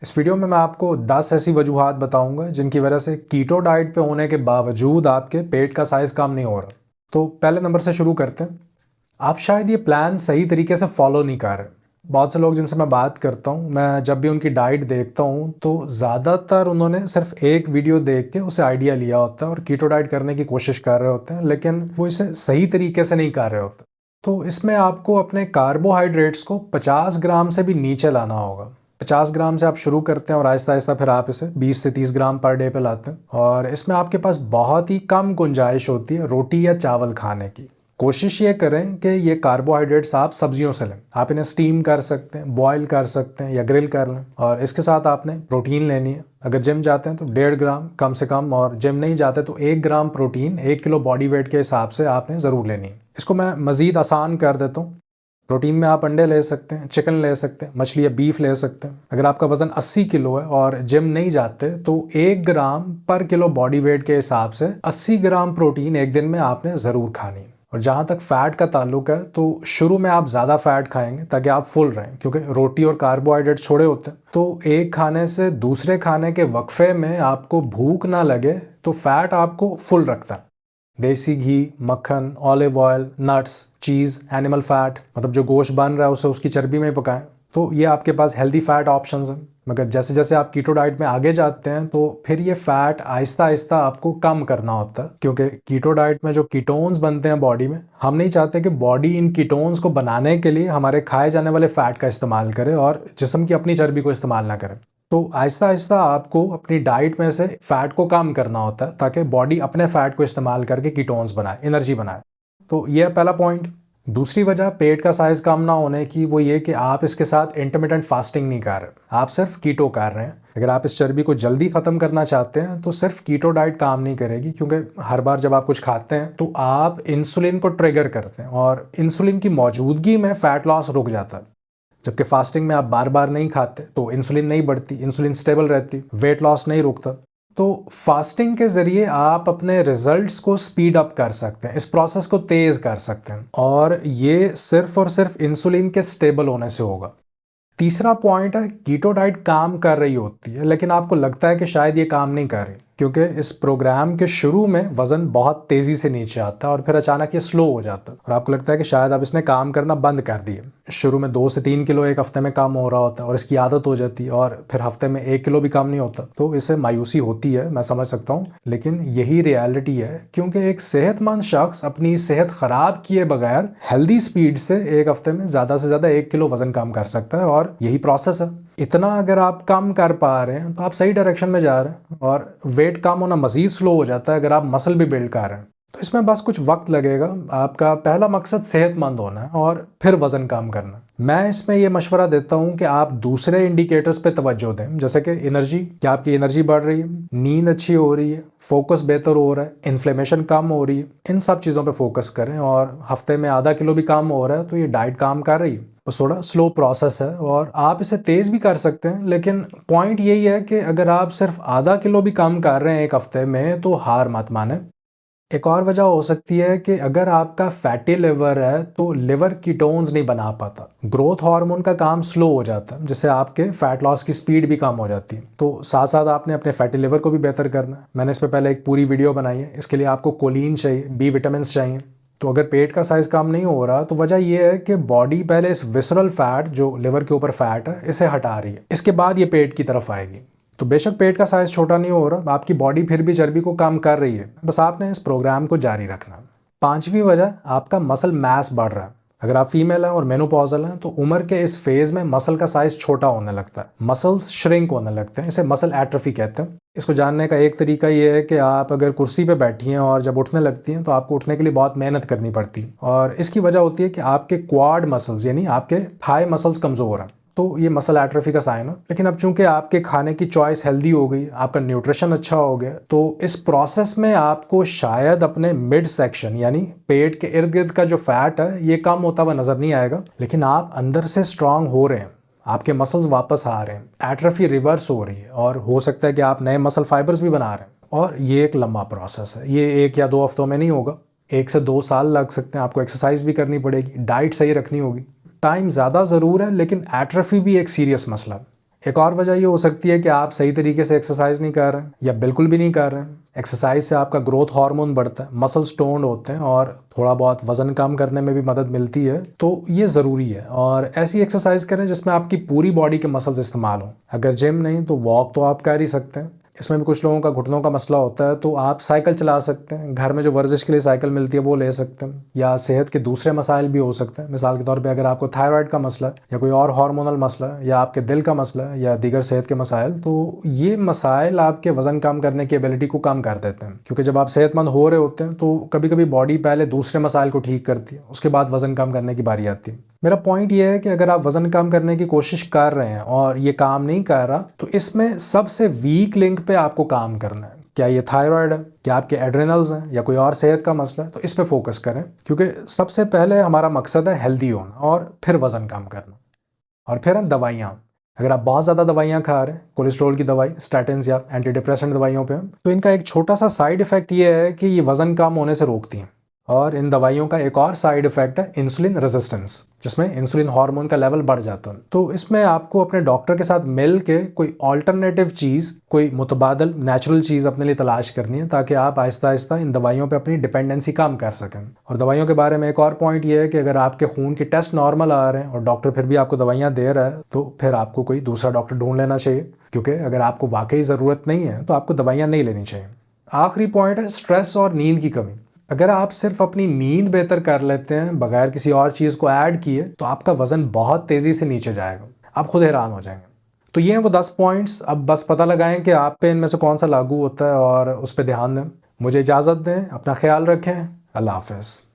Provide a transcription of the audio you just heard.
इस वीडियो में मैं आपको 10 ऐसी वजूहात बताऊंगा जिनकी वजह से कीटो डाइट पे होने के बावजूद आपके पेट का साइज कम नहीं हो रहा। तो पहले नंबर से शुरू करते हैं। आप शायद ये प्लान सही तरीके से फॉलो नहीं कर रहे। बहुत से लोग जिनसे मैं बात करता हूँ, मैं जब भी उनकी डाइट देखता हूँ तो ज़्यादातर उन्होंने सिर्फ एक वीडियो देख के उसे आइडिया लिया होता है और कीटो डाइट करने की कोशिश कर रहे होते हैं, लेकिन वो इसे सही तरीके से नहीं कर रहे होते। तो इसमें आपको अपने कार्बोहाइड्रेट्स को 50 ग्राम से भी नीचे लाना होगा। 50 ग्राम से आप शुरू करते हैं और आहिस्ता आहिस्ता फिर आप इसे 20 से 30 ग्राम पर डे पे लाते हैं, और इसमें आपके पास बहुत ही कम गुंजाइश होती है रोटी या चावल खाने की। कोशिश ये करें कि ये कार्बोहाइड्रेट्स आप सब्जियों से लें। आप इन्हें स्टीम कर सकते हैं, बॉईल कर सकते हैं या ग्रिल कर लें, और इसके साथ आपने प्रोटीन लेनी है। अगर जिम जाते हैं तो 1.5 ग्राम कम से कम, और जिम नहीं जाते तो 1 gram protein 1 kilo body weight के हिसाब से आपने ज़रूर लेनी है। इसको मैं मज़ीद आसान कर देता हूँ। प्रोटीन में आप अंडे ले सकते हैं, चिकन ले सकते हैं, मछली या बीफ ले सकते हैं। अगर आपका वजन 80 किलो है और जिम नहीं जाते तो 1 ग्राम पर किलो बॉडी वेट के हिसाब से 80 ग्राम प्रोटीन एक दिन में आपने ज़रूर खानी है। और जहाँ तक फ़ैट का ताल्लुक है तो शुरू में आप ज़्यादा फ़ैट खाएंगे ताकि आप फुल रहें, क्योंकि रोटी और कार्बोहाइड्रेट छोड़े होते हैं। तो एक खाने से दूसरे खाने के वक्फे में आपको भूख ना लगे तो फ़ैट आपको फुल रखता है। देसी घी, मक्खन, ऑलिव ऑयल, नट्स, चीज़, एनिमल फैट, मतलब जो गोश्त बन रहा है उसे उसकी चर्बी में पकाएं। तो ये आपके पास हेल्दी फैट ऑप्शंस हैं। मगर जैसे जैसे आप कीटो डाइट में आगे जाते हैं तो फिर ये फैट आहिस्ता आहिस्ता आपको कम करना होता है, क्योंकि कीटो डाइट में जो कीटोन्स बनते हैं बॉडी में, हम नहीं चाहते कि बॉडी इन कीटोन्स को बनाने के लिए हमारे खाए जाने वाले फैट का इस्तेमाल करे और जिस्म की अपनी चर्बी को इस्तेमाल ना करे। तो आहिस्ता आहिस्ता आपको अपनी डाइट में से फैट को कम करना होता है ताकि बॉडी अपने फैट को इस्तेमाल करके कीटोन्स बनाए, एनर्जी बनाए। तो ये है पहला पॉइंट। दूसरी वजह पेट का साइज कम ना होने की वो ये कि आप इसके साथ इंटरमिटेंट फास्टिंग नहीं कर रहे, आप सिर्फ कीटो कर रहे हैं। अगर आप इस चर्बी को जल्दी ख़त्म करना चाहते हैं तो सिर्फ कीटो डाइट काम नहीं करेगी, क्योंकि हर बार जब आप कुछ खाते हैं तो आप इंसुलिन को ट्रिगर करते हैं और इंसुलिन की मौजूदगी में फैट लॉस रुक जाता है। जबकि फास्टिंग में आप बार बार नहीं खाते तो इंसुलिन नहीं बढ़ती, इंसुलिन स्टेबल रहती, वेट लॉस नहीं रुकता। तो फास्टिंग के ज़रिए आप अपने रिजल्ट्स को स्पीड अप कर सकते हैं, इस प्रोसेस को तेज़ कर सकते हैं, और ये सिर्फ और सिर्फ इंसुलिन के स्टेबल होने से होगा। तीसरा पॉइंट है, कीटो डाइट काम कर रही होती है लेकिन आपको लगता है कि शायद ये काम नहीं कर रही, क्योंकि इस प्रोग्राम के शुरू में वज़न बहुत तेज़ी से नीचे आता है और फिर अचानक ये स्लो हो जाता है और आपको लगता है कि शायद अब इसने काम करना बंद कर दिया। शुरू में 2 से 3 किलो एक हफ्ते में कम हो रहा होता है और इसकी आदत हो जाती है, और फिर हफ्ते में 1 किलो भी कम नहीं होता। तो इससे मायूसी होती है, मैं समझ सकता हूँ, लेकिन यही रियलिटी है, क्योंकि एक सेहतमंद शख्स अपनी सेहत ख़राब किए बगैर हेल्दी स्पीड से एक हफ्ते में ज़्यादा से ज़्यादा 1 किलो वज़न कम कर सकता है, और यही प्रोसेस है। इतना अगर आप कम कर पा रहे हैं तो आप सही डायरेक्शन में जा रहे हैं, और वेट कम होना मज़ीद स्लो हो जाता है अगर आप मसल भी बिल्ड कर रहे हैं। तो इसमें बस कुछ वक्त लगेगा। आपका पहला मकसद सेहतमंद होना है और फिर वज़न कम करना। मैं इसमें ये मशवरा देता हूँ कि आप दूसरे इंडिकेटर्स पे तवज्जो दें, जैसे कि एनर्जी, क्या आपकी एनर्जी बढ़ रही है, नींद अच्छी हो रही है, फोकस बेहतर हो रहा है, इन्फ्लेमेशन कम हो रही है। इन सब चीज़ों पे फोकस करें, और हफ्ते में आधा किलो भी कम हो रहा है तो ये डाइट काम कर रही है। बस थोड़ा स्लो प्रोसेस है और आप इसे तेज़ भी कर सकते हैं, लेकिन पॉइंट यही है कि अगर आप सिर्फ आधा किलो भी कम कर रहे हैं एक हफ्ते में तो हार मत माने। एक और वजह हो सकती है कि अगर आपका फैटी लिवर है तो लिवर कीटोन्स नहीं बना पाता, ग्रोथ हार्मोन का काम स्लो हो जाता है, जिससे आपके फैट लॉस की स्पीड भी कम हो जाती है। तो साथ साथ आपने अपने फैटी लिवर को भी बेहतर करना है। मैंने इस पर पहले एक पूरी वीडियो बनाई है। इसके लिए आपको कोलिन चाहिए, बी विटामिन चाहिए। तो अगर पेट का साइज कम नहीं हो रहा तो वजह यह है कि बॉडी पहले इस विसरल फैट, जो लिवर के ऊपर फैट है, इसे हटा रही है, इसके बाद ये पेट की तरफ आएगी। तो बेशक पेट का साइज छोटा नहीं हो रहा, आपकी बॉडी फिर भी चर्बी को कम कर रही है, बस आपने इस प्रोग्राम को जारी रखना। पांचवी वजह, आपका मसल मास बढ़ रहा है। अगर आप फीमेल हैं और मेनोपॉजल हैं तो उम्र के इस फेज में मसल का साइज छोटा होने लगता है, मसल्स श्रिंक होने लगते हैं, इसे मसल एट्रोफी कहते हैं। इसको जानने का एक तरीका ये है कि आप अगर कुर्सी पे बैठी हैं और जब उठने लगती हैं तो आपको उठने के लिए बहुत मेहनत करनी पड़ती है, और इसकी वजह होती है कि आपके क्वाड मसल्स यानी आपके थाई मसल्स कमज़ोर हैं। तो ये मसल एट्रोफी का साइन है। लेकिन अब चूंकि आपके खाने की चॉइस हेल्दी हो गई, आपका न्यूट्रिशन अच्छा हो गया, तो इस प्रोसेस में आपको शायद अपने मिड सेक्शन यानी पेट के इर्द गिर्द का जो फैट है ये कम होता हुआ नजर नहीं आएगा, लेकिन आप अंदर से स्ट्रांग हो रहे हैं, आपके मसल्स वापस आ रहे हैं, एट्रोफी रिवर्स हो रही है, और हो सकता है कि आप नए मसल फाइबर्स भी बना रहे हैं। और ये एक लंबा प्रोसेस है, ये 1 या 2 हफ्तों में नहीं होगा, 1 से 2 साल लग सकते हैं। आपको एक्सरसाइज भी करनी पड़ेगी, डाइट सही रखनी होगी, टाइम ज़्यादा ज़रूर है, लेकिन एट्रोफी भी एक सीरियस मसला है। एक और वजह ये हो सकती है कि आप सही तरीके से एक्सरसाइज नहीं कर रहे हैं या बिल्कुल भी नहीं कर रहे हैं। एक्सरसाइज से आपका ग्रोथ हार्मोन बढ़ता है, मसल्स टोन्ड होते हैं और थोड़ा बहुत वजन कम करने में भी मदद मिलती है, तो ये ज़रूरी है। और ऐसी एक्सरसाइज करें जिसमें आपकी पूरी बॉडी के मसल्स इस्तेमाल हों। अगर जिम नहीं तो वॉक तो आप कर ही सकते हैं। इसमें भी कुछ लोगों का घुटनों का मसला होता है तो आप साइकिल चला सकते हैं, घर में जो वर्जिश के लिए साइकिल मिलती है वो ले सकते हैं। या सेहत के दूसरे मसाइल भी हो सकते हैं, मिसाल के तौर पे अगर आपको थायराइड का मसला है या कोई और हार्मोनल मसला है या आपके दिल का मसला है या दीगर सेहत के मसाइल, तो ये मसाइल आपके वजन कम करने की एबिलिटी को कम कर देते हैं। क्योंकि जब आप सेहतमंद हो रहे होते हैं तो कभी कभी बॉडी पहले दूसरे मसाइल को ठीक करती है, उसके बाद वजन कम करने की बारी आती है। मेरा पॉइंट ये है कि अगर आप वजन कम करने की कोशिश कर रहे हैं और ये काम नहीं कर रहा, तो इसमें सबसे वीक लिंक पे आपको काम करना है। क्या ये थायराइड है, क्या आपके एड्रेनल्स हैं या कोई और सेहत का मसला है, तो इस पे फोकस करें। क्योंकि सबसे पहले हमारा मकसद है हेल्दी होना और फिर वजन कम करना। और फिर हैं दवाइयाँ। अगर आप बहुत ज़्यादा दवाइयाँ खा रहे हैं, कोलेस्ट्रॉल की दवाई, स्टैटिन्स या एंटी डिप्रेसेंट दवाइयों पे, तो इनका एक छोटा सा साइड इफेक्ट ये है कि ये वजन कम होने से रोकती हैं। और इन दवाइयों का एक और साइड इफेक्ट है इंसुलिन रेजिस्टेंस, जिसमें इंसुलिन हार्मोन का लेवल बढ़ जाता है। तो इसमें आपको अपने डॉक्टर के साथ मिल के कोई ऑल्टरनेटिव चीज़, कोई मुतबादल नेचुरल चीज़ अपने लिए तलाश करनी है, ताकि आप आहिस्ता आहिस्ता इन दवाइयों पे अपनी डिपेंडेंसी कम कर सकें। और दवाइयों के बारे में एक और पॉइंट ये है कि अगर आपके खून के टेस्ट नॉर्मल आ रहे हैं और डॉक्टर फिर भी आपको दवाइयाँ दे रहा है, तो फिर आपको कोई दूसरा डॉक्टर ढूंढ लेना चाहिए। क्योंकि अगर आपको वाकई ज़रूरत नहीं है तो आपको दवाइयाँ नहीं लेनी चाहिए। आखिरी पॉइंट है स्ट्रेस और नींद की कमी। अगर आप सिर्फ अपनी नींद बेहतर कर लेते हैं बगैर किसी और चीज़ को ऐड किए, तो आपका वजन बहुत तेज़ी से नीचे जाएगा, आप खुद हैरान हो जाएंगे। तो ये हैं वो 10 पॉइंट्स। अब बस पता लगाएं कि आप पे इनमें से कौन सा लागू होता है और उस पर ध्यान दें। मुझे इजाज़त दें, अपना ख्याल रखें। अल्लाह हाफ़िज़।